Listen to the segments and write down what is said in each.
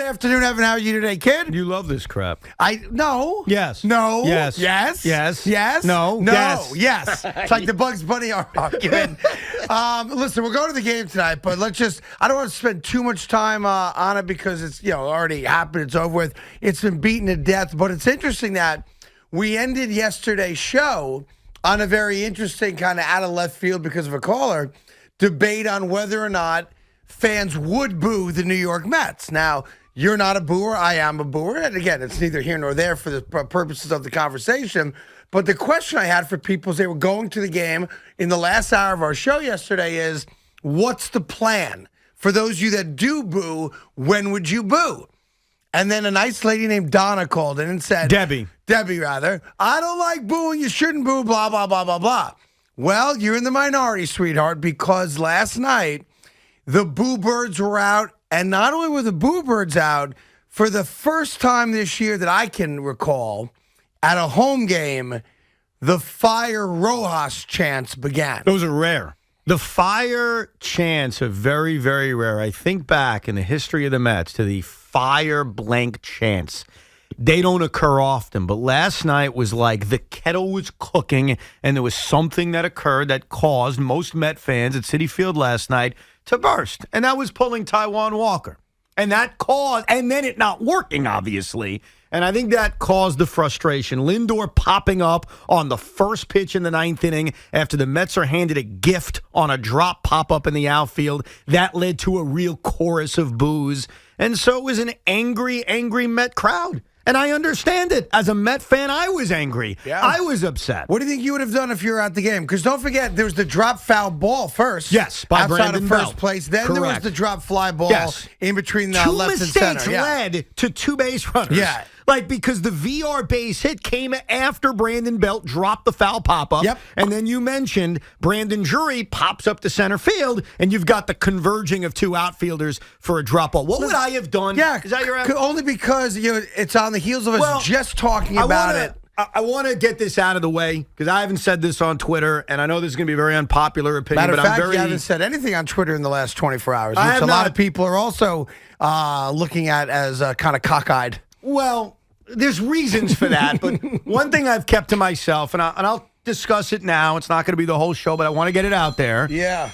afternoon, Evan. How are you today, kid? You love this crap. No. Yes. No. Yes. Yes. Yes. Yes. No. No. Yes. Yes. It's like the Bugs Bunny argument. Listen, we're going to the game tonight, but I don't want to spend too much time on it because it's, already happened. It's over with. It's been beaten to death, but it's interesting that we ended yesterday's show on a very interesting kind of out of left field because of a caller debate on whether or not fans would boo the New York Mets. Now, you're not a booer. I am a booer. And again, it's neither here nor there for the purposes of the conversation. But the question I had for people as they were going to the game in the last hour of our show yesterday is, what's the plan? For those of you that do boo, when would you boo? And then a nice lady named Donna called in and said, Debbie, rather, I don't like booing. You shouldn't boo, blah, blah, blah, blah, blah. Well, you're in the minority, sweetheart, because last night, the Boo Birds were out, and not only were the Boo Birds out, for the first time this year that I can recall, at a home game, the Fire Rojas chants began. Those are rare. The Fire chants are very, very rare. I think back in the history of the Mets to the Fire blank chants. They don't occur often, but last night was like the kettle was cooking, and there was something that occurred that caused most Met fans at Citi Field last night to burst, and that was pulling Taijuan Walker. And that caused, and then it not working, obviously. And I think that caused the frustration. Lindor popping up on the first pitch in the ninth inning after the Mets are handed a gift on a drop pop-up in the outfield. That led to a real chorus of boos. And so it was an angry, angry Met crowd. And I understand it. As a Met fan, I was angry. Yeah. I was upset. What do you think you would have done if you were at the game? Because don't forget, there was the drop foul ball first. Yes, by outside Brandon of first Belt. place. Then Correct. There was the drop fly ball in between the left and center. Two mistakes led to two base runners. Yeah. Because the VR base hit came after Brandon Belt dropped the foul pop-up. Yep. And then you mentioned Brandon Drury pops up to center field, and you've got the converging of two outfilders for a drop ball. What would I have done? Yeah. Is that your answer? Only because it's on the heels of us just talking about it. I want to get this out of the way because I haven't said this on Twitter, and I know this is going to be a very unpopular opinion. Matter of fact, you haven't said anything on Twitter in the last 24 hours, which a lot of people are also looking at as kind of cockeyed. Well, there's reasons for that, but one thing I've kept to myself, and I'll discuss it now. It's not going to be the whole show, but I want to get it out there. Yeah.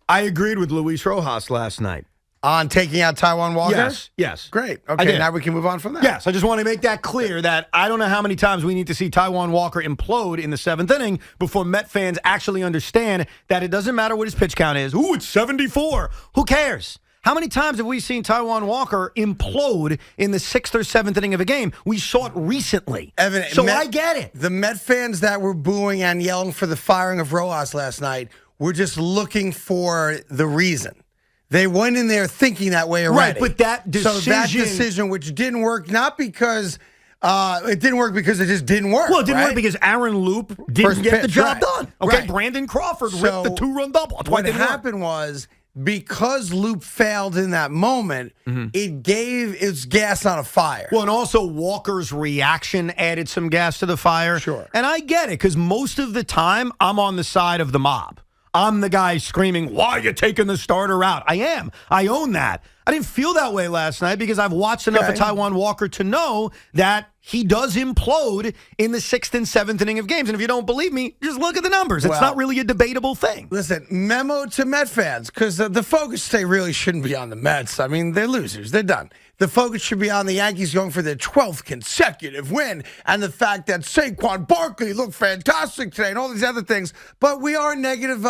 I agreed with Luis Rojas last night. On taking out Taijuan Walker? Yes. Great. Okay, now we can move on from that. Yes, I just want to make that clear that I don't know how many times we need to see Taijuan Walker implode in the seventh inning before Met fans actually understand that it doesn't matter what his pitch count is. Ooh, it's 74. Who cares? How many times have we seen Taijuan Walker implode in the sixth or seventh inning of a game? We saw it recently. Evan, I get it. The Met fans that were booing and yelling for the firing of Rojas last night were just looking for the reason. They went in there thinking that way already. Right, but that decision, which didn't work, not because it didn't work because it just didn't work. Well, it didn't work because Aaron Loop didn't get the job done. Okay, right. Brandon Crawford ripped the two-run double. What happened was, because Loop failed in that moment, it gave its gas on a fire. Well, and also Walker's reaction added some gas to the fire. Sure. And I get it, because most of the time, I'm on the side of the mob. I'm the guy screaming, why are you taking the starter out? I am. I own that. I didn't feel that way last night because I've watched enough of Taijuan Walker to know that he does implode in the sixth and seventh inning of games. And if you don't believe me, just look at the numbers. It's not really a debatable thing. Listen, memo to Met fans, because the focus today really shouldn't be on the Mets. I mean, they're losers. They're done. The focus should be on the Yankees going for their 12th consecutive win and the fact that Saquon Barkley looked fantastic today and all these other things. But we are a negative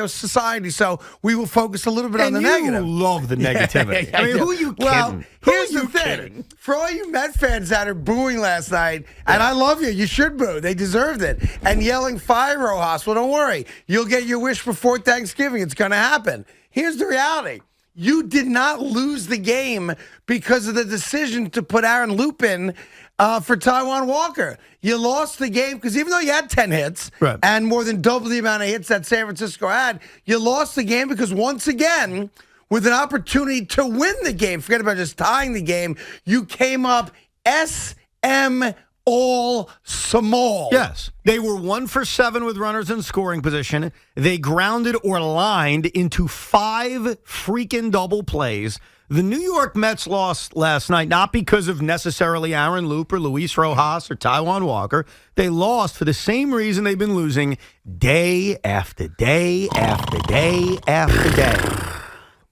society, so we will focus a little bit on the negative. You love the negativity. I mean, who are you kidding? Well, here's the thing. For all you Met fans that are booing last night, and I love you, you should boo. They deserved it. And yelling, fire Rojas. Well, don't worry. You'll get your wish before Thanksgiving. It's going to happen. Here's the reality. You did not lose the game because of the decision to put Aaron Loop in for Taijuan Walker. You lost the game because even though you had 10 hits and more than double the amount of hits that San Francisco had, you lost the game because once again, with an opportunity to win the game, forget about just tying the game, you came up SM all small. Yes. They were 1 for 7 with runners in scoring position. They grounded or lined into 5 freaking double plays. The New York Mets lost last night, not because of necessarily Aaron Loop or Luis Rojas or Taijuan Walker. They lost for the same reason they've been losing day after day after day after day.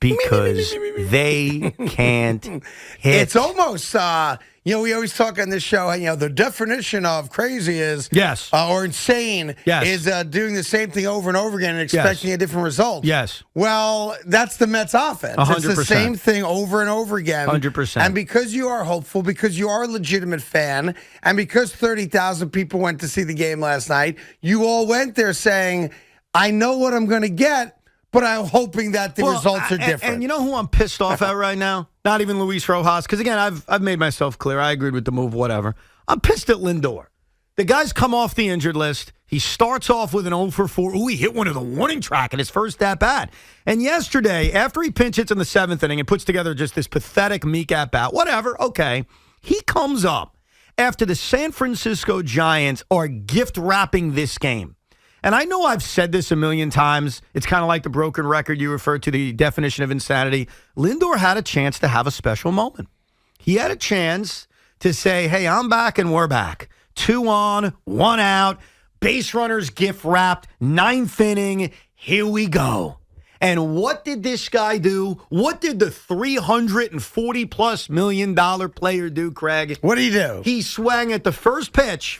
Because they can't hit. It's almost, we always talk on this show, the definition of crazy is, yes, or insane yes, is doing the same thing over and over again and expecting a different result. Yes. Well, that's the Mets offense. 100%. It's the same thing over and over again. 100%. And because you are hopeful, because you are a legitimate fan, and because 30,000 people went to see the game last night, you all went there saying, I know what I'm going to get, but I'm hoping that the results are different. And you know who I'm pissed off at right now? Not even Luis Rojas, because, again, I've made myself clear. I agreed with the move, whatever. I'm pissed at Lindor. The guy's come off the injured list. He starts off with an 0 for 4. Ooh, he hit one of the warning track in his first at-bat. And yesterday, after he pinch hits in the 7th inning and puts together just this pathetic meek at-bat, whatever, okay, he comes up after the San Francisco Giants are gift-wrapping this game. And I know I've said this a million times. It's kind of like the broken record you referred to, the definition of insanity. Lindor had a chance to have a special moment. He had a chance to say, hey, I'm back and we're back. 2 on, 1 out, base runners gift wrapped, 9th inning, here we go. And what did this guy do? What did the $340+ million player do, Craig? What did he do? He swung at the first pitch.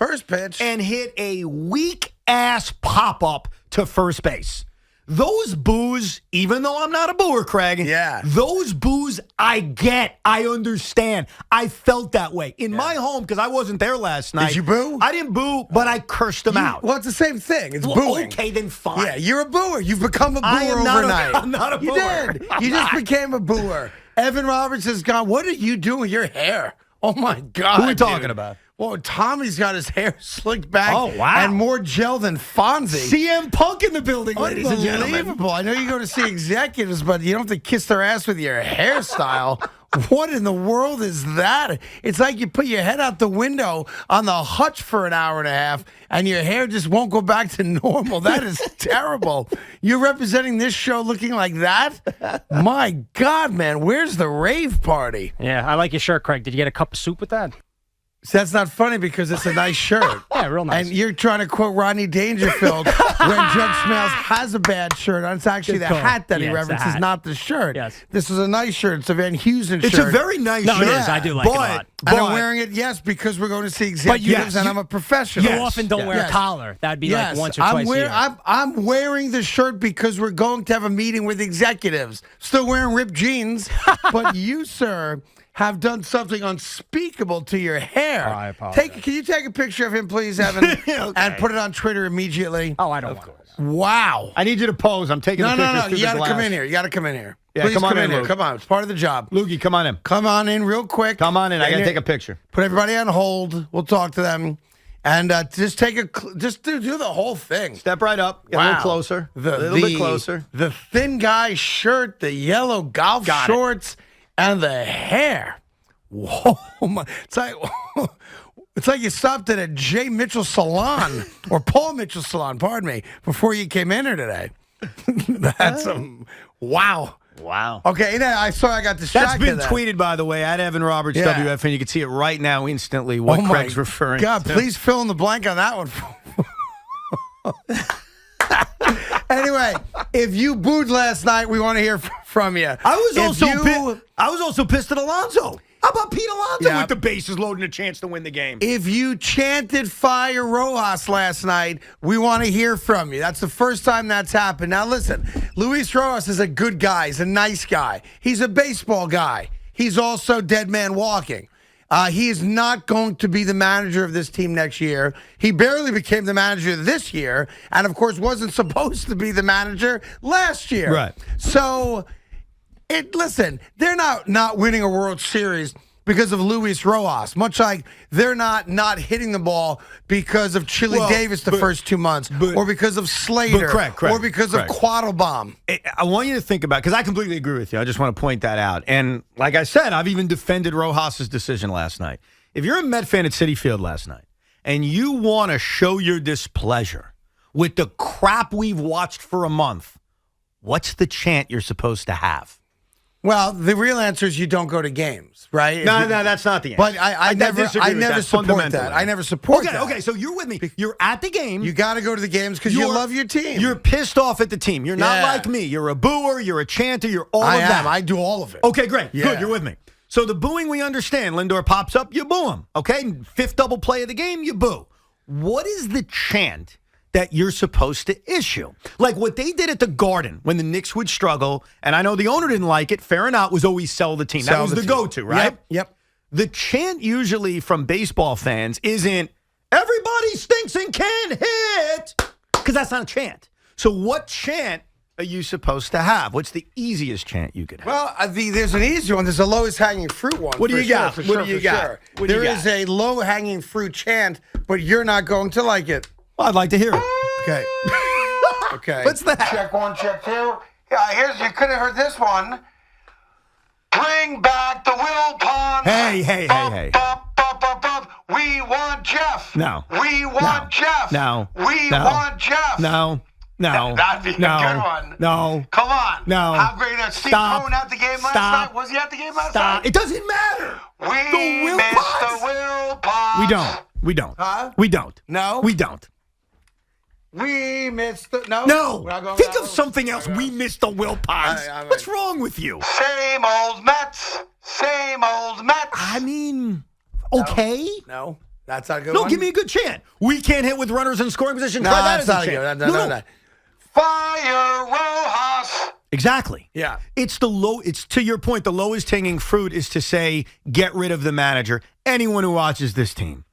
And hit a weak-ass pop-up to first base. Those boos, even though I'm not a booer, Craig, those boos I get. I understand. I felt that way. In my home, because I wasn't there last night. Did you boo? I didn't boo, but I cursed them out. Well, it's the same thing. It's booing. Okay, then fine. Yeah, you're a booer. You've become a booer overnight. I'm not a booer. You did. You just became a booer. Evan Roberts has gone, what are you doing with your hair? Oh, my God. Who are we talking about? Well, Tommy's got his hair slicked back wow. and more gel than Fonzie. CM Punk in the building, ladies and gentlemen. Unbelievable. I know you go to see executives, but you don't have to kiss their ass with your hairstyle. What in the world is that? It's like you put your head out the window on the hutch for an hour and a half, and your hair just won't go back to normal. That is terrible. You're representing this show looking like that? My God, man, where's the rave party? Yeah, I like your shirt, Craig. Did you get a cup of soup with that? So that's not funny because it's a nice shirt. Yeah, real nice. And you're trying to quote Rodney Dangerfield when Judge Smails has a bad shirt on. It's actually the hat that he references, not the shirt. Yes. This is a nice shirt. It's a Van Heusen shirt. It's a very nice shirt. No, it is. I do like it a lot. And I'm wearing it, because we're going to see executives and I'm a professional. You often don't wear a collar. That would be like once or twice a year. I'm wearing the shirt because we're going to have a meeting with executives. Still wearing ripped jeans. But you, sir, have done something unspeakable to your hair. Oh, I apologize. Can you take a picture of him, please, Evan, and put it on Twitter immediately? Oh, I don't want to. Wow. I need you to pose. I'm taking a picture. No. You got to come in here. You got to come in here. Yeah, Please come on in, here. Luke. Come on. It's part of the job. Lukey, come on in. Come on in real quick. Come on in. I got to take a picture. Put everybody on hold. We'll talk to them. And just do the whole thing. Step right up. Get a little closer. A little bit closer. The thin guy shirt, the yellow golf shorts, and the hair. Whoa, it's like you stopped at a J. Mitchell salon or Paul Mitchell salon, pardon me, before you came in here today. That's wow. Okay, I saw I got distracted. That's been tweeted, by the way, at Evan Roberts WFN. You can see it right now instantly what Craig's referring God, to. please fill in the blank on that one. Anyway, if you booed last night, we want to hear from you. I was also pissed at Alonso. How about Pete Alonso with the bases loaded and a chance to win the game? If you chanted fire Rojas last night, we want to hear from you. That's the first time that's happened. Now listen, Luis Rojas is a good guy. He's a nice guy. He's a baseball guy. He's also dead man walking. He is not going to be the manager of this team next year. He barely became the manager this year, and of course wasn't supposed to be the manager last year. Right. So, listen, they're not winning a World Series because of Luis Rojas, much like they're not hitting the ball because of Chili Davis the first 2 months, or because of Slater, or because of Quattlebaum. I want you to think about, because I completely agree with you. I just want to point that out. And like I said, I've even defended Rojas' decision last night. If you're a Met fan at Citi Field last night, and you want to show your displeasure with the crap we've watched for a month, what's the chant you're supposed to have? Well, the real answer is you don't go to games, right? No, that's not the answer. But I never support that. I never support that. Okay, so you're with me. You're at the game. You got to go to the games because you love your team. You're pissed off at the team. You're not like me. You're a booer. You're a chanter. You're all of that. I do all of it. Okay, great. Yeah. Good, you're with me. So the booing, we understand. Lindor pops up, you boo him. Okay, fifth double play of the game, you boo. What is the chant that you're supposed to issue? Like what they did at the Garden when the Knicks would struggle, and I know the owner didn't like it, fair enough, was always sell the team. That was the go-to, right? Yep. The chant usually from baseball fans isn't, everybody stinks and can't hit, because that's not a chant. So what chant are you supposed to have? What's the easiest chant you could have? Well, there's an easy one. There's a lowest hanging fruit one. What do you got? What do you got? There is a low hanging fruit chant, but you're not going to like it. Well, I'd like to hear it. Okay. Okay. What's that? Check one, check two. Yeah, you could have heard this one. Bring back the Will Pond. Hey. We want Jeff. No. We want Jeff. No. We want Jeff. No. That'd be a good one. No. Come on. No. How great is Steve Cohen at the game last night? Was he at the game last night? It doesn't matter. We missed the Will Pond. We don't. Huh? We don't. No? We don't. We missed the... No. No. Think of something else. We missed the Will Ponds. What's wrong with you? Same old Mets. Same old Mets. I mean, okay. No. That's not a good one. No, give me a good chant. We can't hit with runners in scoring position. No, Try that that's as a not chant. good. No. Fire Rojas. Exactly. Yeah. It's to your point, the lowest hanging fruit is to say, get rid of the manager. Anyone who watches this team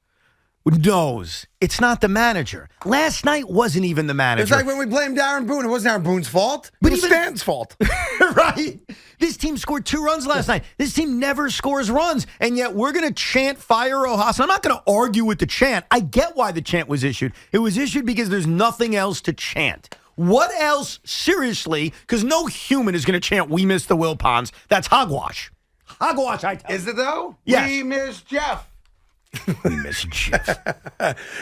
knows it's not the manager. Last night wasn't even the manager. It's like when we blamed Aaron Boone. It wasn't Aaron Boone's fault. It was Stan's fault. Right? This team scored 2 runs last night. This team never scores runs, and yet we're going to chant fire Rojas. I'm not going to argue with the chant. I get why the chant was issued. It was issued because there's nothing else to chant. What else, seriously, because no human is going to chant, we miss the Will Ponds. That's hogwash. Hogwash, I tell you. Is it, though? Yes. We miss Jeff. We miss Jeff.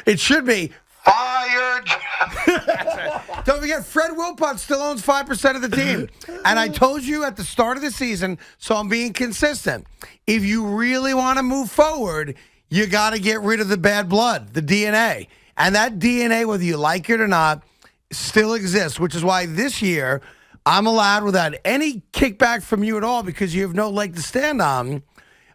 It should be fire Jeff. Don't forget, Fred Wilpon still owns 5% of the team. And I told you at the start of the season, so I'm being consistent. If you really want to move forward, you got to get rid of the bad blood, the DNA. And that DNA, whether you like it or not, still exists, which is why this year I'm allowed, without any kickback from you at all, because you have no leg to stand on,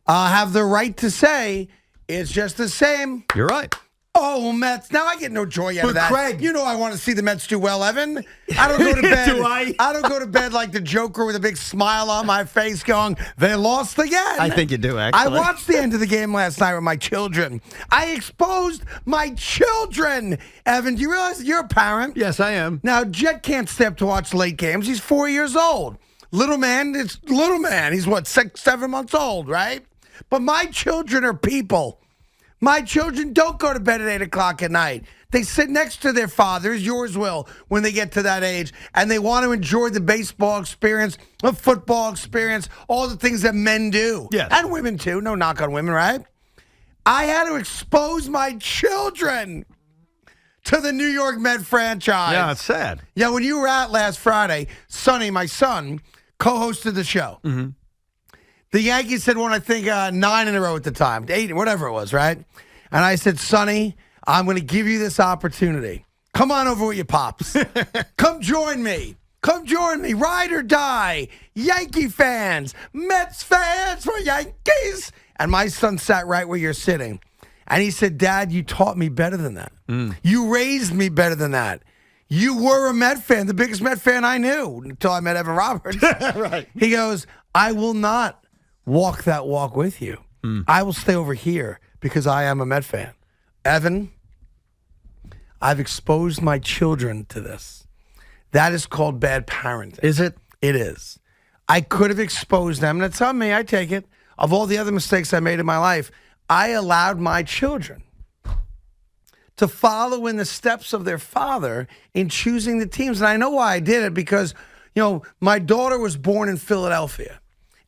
have the right to say, it's just the same. You're right. Oh, Mets. Now I get no joy out of that. Craig, you know I want to see the Mets do well, Evan. I don't go to bed. Do I? I don't go to bed like the Joker with a big smile on my face going, they lost again. I think you do, actually. I watched the end of the game last night with my children. I exposed my children. Evan, do you realize that you're a parent? Yes, I am. Now, Jet can't stay up to watch late games. He's 4 years old. Little man, it's little man. He's what, 6, 7 months old, right? But my children are people. My children don't go to bed at 8 o'clock at night. They sit next to their fathers, yours will, when they get to that age, and they want to enjoy the baseball experience, the football experience, all the things that men do. Yes. And women too. No knock on women, right? I had to expose my children to the New York Met franchise. Yeah, it's sad. Yeah, when you were out last Friday, Sonny, my son, co-hosted the show. Mm-hmm. The Yankees had won, I think, 9 in a row at the time, 8, whatever it was, right? And I said, Sonny, I'm going to give you this opportunity. Come on over with your pops. Come join me. Come join me. Ride or die. Yankee fans. Mets fans for Yankees. And my son sat right where you're sitting. And he said, Dad, you taught me better than that. You raised me better than that. You were a Met fan, the biggest Met fan I knew until I met Evan Roberts. Right. He goes, I will not walk that walk with you. I will stay over here because I am a Met fan. Evan, I've exposed my children to this. That is called bad parenting. Is it? It is. I could have exposed them, and it's on me, I take it. Of all the other mistakes I made in my life, I allowed my children to follow in the steps of their father in choosing the teams. And I know why I did it, because, my daughter was born in Philadelphia.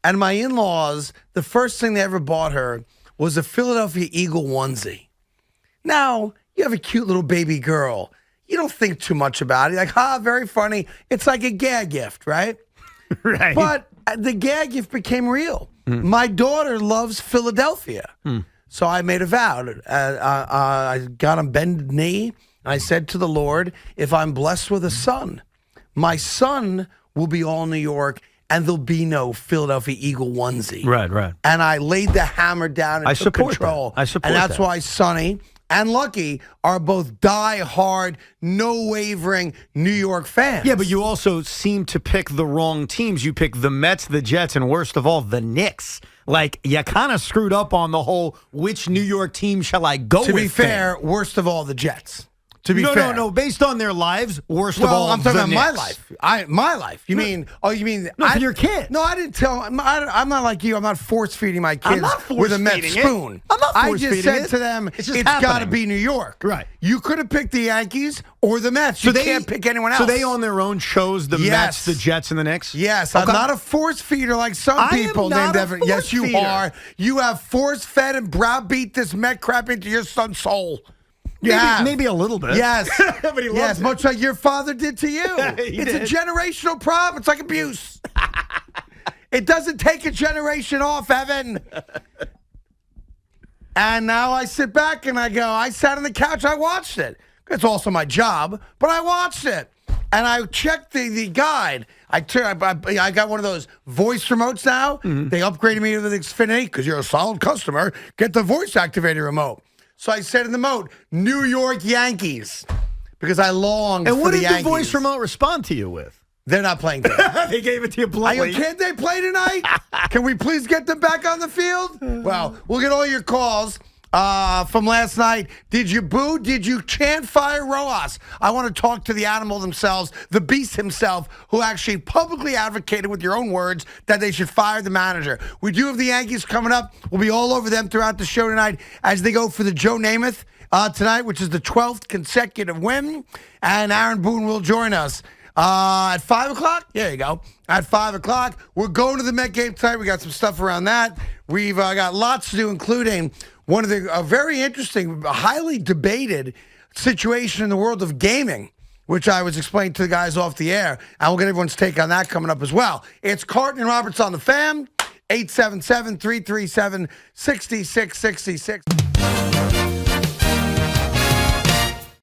And my in-laws, the first thing they ever bought her was a Philadelphia Eagle onesie. Now, you have a cute little baby girl. You don't think too much about it. You're like, very funny. It's like a gag gift, right? Right. But the gag gift became real. My daughter loves Philadelphia. So I made a vow. I got on bended knee, and I said to the Lord, if I'm blessed with a son, my son will be all New York, and there'll be no Philadelphia Eagle onesie. Right. And I laid the hammer down and took control. I support and that's that. why Sonny and Lucky are both die-hard, no-wavering New York fans. Yeah, but you also seem to pick the wrong teams. You pick the Mets, the Jets, and worst of all, the Knicks. Like, you kind of screwed up on the whole, which New York team shall I go with? To be fair, worst of all, the Jets. To be fair. No. Based on their lives, worst of all, I'm talking the about my Knicks. life. My life. You mean? Oh, you mean? No, for your kids. No, I didn't tell. I'm not like you. I'm not force feeding my kids with a Met spoon. I'm not I force just feeding said it. to them, It's it's just got to be New York. Right. You could have picked the Yankees or the Mets. You can't pick anyone else. So they own their own shows, the Mets, the Jets, and the Knicks? Yes, Okay. I'm not a force feeder like some I am people not named a Evan. force Yes, you feeder. are. You have force fed and browbeat this Met crap into your son's soul. Maybe a little bit. Yes. But he loves yes, it. much like your father did to you. It's did. a generational problem. It's like abuse. It doesn't take a generation off, Evan. And now I sit back and I sat on the couch, I watched it. It's also my job, but I watched it. And I checked the guide. I got one of those voice remotes now. They upgraded me with Xfinity because you're a solid customer. Get the voice activated remote. So I said in the remote, New York Yankees, because I longed for the Yankees. And what did the voice remote respond to you with? They're not playing good. They gave it to you bluntly. Can't they play tonight? Can we please get them back on the field? Well, we'll get all your calls from last night. Did you boo? Did you chant fire Rojas? I want to talk to the animal themselves, the beast himself, who actually publicly advocated with your own words that they should fire the manager. We do have the Yankees coming up. We'll be all over them throughout the show tonight as they go for the Joe Namath tonight, which is the 12th consecutive win. And Aaron Boone will join us. At 5 o'clock? There you go. At 5 o'clock. We're going to the Met game tonight. We got some stuff around that. We've got lots to do, including one of the very interesting, highly debated situation in the world of gaming, which I was explaining to the guys off the air. And we'll get everyone's take on that coming up as well. It's Carton and Roberts on the Fam, 877-337-6666.